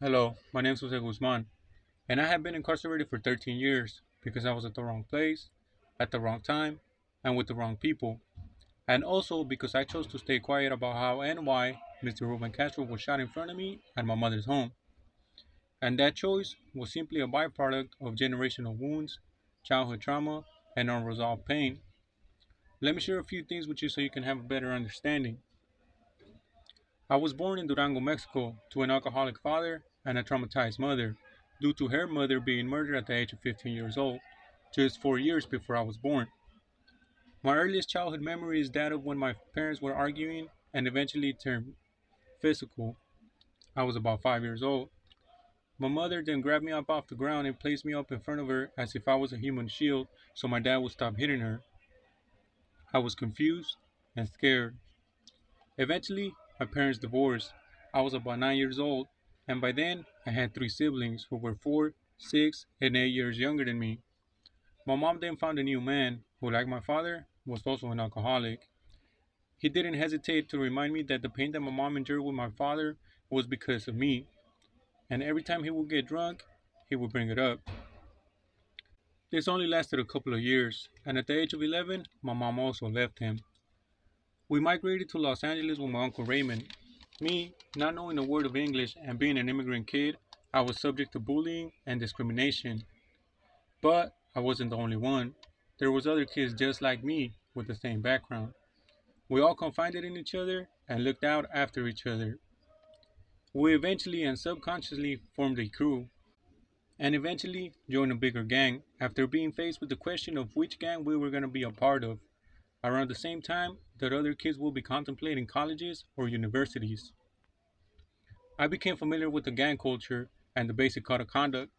Hello, my name is Jose Guzman, and I have been incarcerated for 13 years because I was at the wrong place, at the wrong time, and with the wrong people, and also because I chose to stay quiet about how and why Mr. Ruben Castro was shot in front of me at my mother's home. And that choice was simply a byproduct of generational wounds, childhood trauma, and unresolved pain. Let me share a few things with you so you can have a better understanding. I was born in Durango, Mexico, to an alcoholic father and a traumatized mother, due to her mother being murdered at the age of 15 years old, just 4 years before I was born. My earliest childhood memory is that of when my parents were arguing and eventually turned physical. I was about 5 years old. My mother then grabbed me up off the ground and placed me up in front of her as if I was a human shield so my dad would stop hitting her. I was confused and scared. Eventually, my parents divorced. I was about 9 years old, and by then I had three siblings who were 4, 6, and 8 years younger than me. My mom then found a new man who, like my father, was also an alcoholic. He didn't hesitate to remind me that the pain that my mom endured with my father was because of me, and every time he would get drunk, he would bring it up. This only lasted a couple of years, and at the age of 11, my mom also left him. We migrated to Los Angeles with my uncle Raymond. Me, not knowing a word of English and being an immigrant kid, I was subject to bullying and discrimination. But I wasn't the only one. There was other kids just like me with the same background. We all confided in each other and looked out after each other. We eventually and subconsciously formed a crew and eventually joined a bigger gang after being faced with the question of which gang we were going to be a part of around the same time that other kids will be contemplating colleges or universities. I became familiar with the gang culture and the basic code of conduct,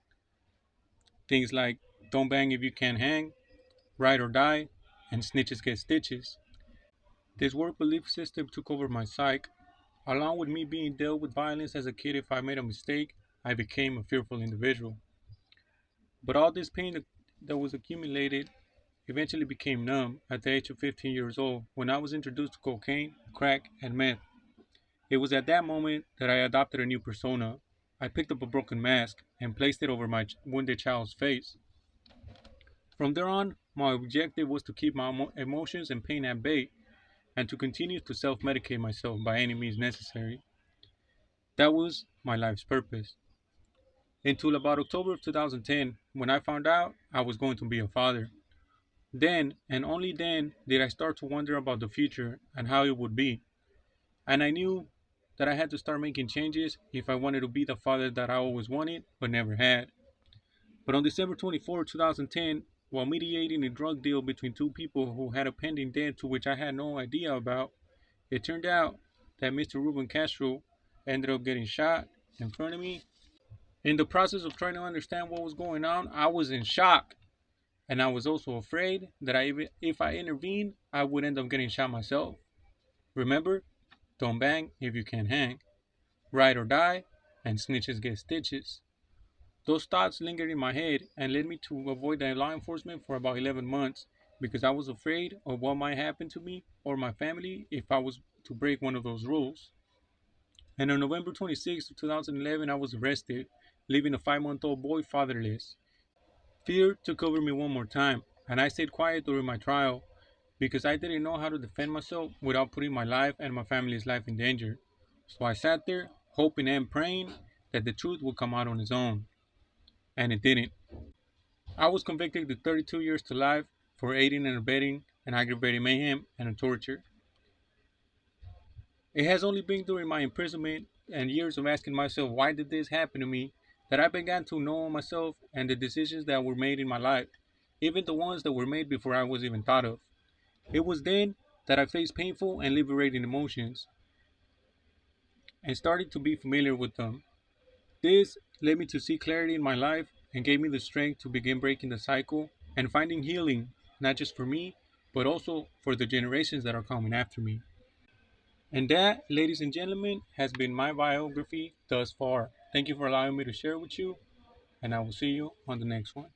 things like don't bang if you can't hang, ride or die, and snitches get stitches. This work belief system took over my psyche. Along with me being dealt with violence as a kid if I made a mistake, I became a fearful individual. But all this pain that was accumulated eventually became numb at the age of 15 years old when I was introduced to cocaine, crack, and meth. It was at that moment that I adopted a new persona. I picked up a broken mask and placed it over my wounded child's face. From there on, my objective was to keep my emotions and pain at bay and to continue to self medicate myself by any means necessary. That was my life's purpose. Until about October of 2010, when I found out I was going to be a father. Then, and only then, did I start to wonder about the future and how it would be. And I knew that I had to start making changes if I wanted to be the father that I always wanted but never had. But on December 24, 2010, while mediating a drug deal between two people who had a pending debt to which I had no idea about, it turned out that Mr. Ruben Castro ended up getting shot in front of me. In the process of trying to understand what was going on, I was in shock. And I was also afraid that if I intervened, I would end up getting shot myself. Remember, don't bang if you can't hang. Ride or die, and snitches get stitches. Those thoughts lingered in my head and led me to avoid the law enforcement for about 11 months because I was afraid of what might happen to me or my family if I was to break one of those rules. And on November 26, 2011, I was arrested, leaving a 5-month-old boy fatherless. Fear took over me one more time, and I stayed quiet during my trial because I didn't know how to defend myself without putting my life and my family's life in danger. So I sat there, hoping and praying that the truth would come out on its own. And it didn't. I was convicted to 32 years to life for aiding and abetting and aggravated mayhem and torture. It has only been during my imprisonment and years of asking myself why did this happen to me that I began to know myself and the decisions that were made in my life, even the ones that were made before I was even thought of. It was then that I faced painful and liberating emotions and started to be familiar with them. This led me to see clarity in my life and gave me the strength to begin breaking the cycle and finding healing, not just for me, but also for the generations that are coming after me. And that, ladies and gentlemen, has been my biography thus far. Thank you for allowing me to share with you, and I will see you on the next one.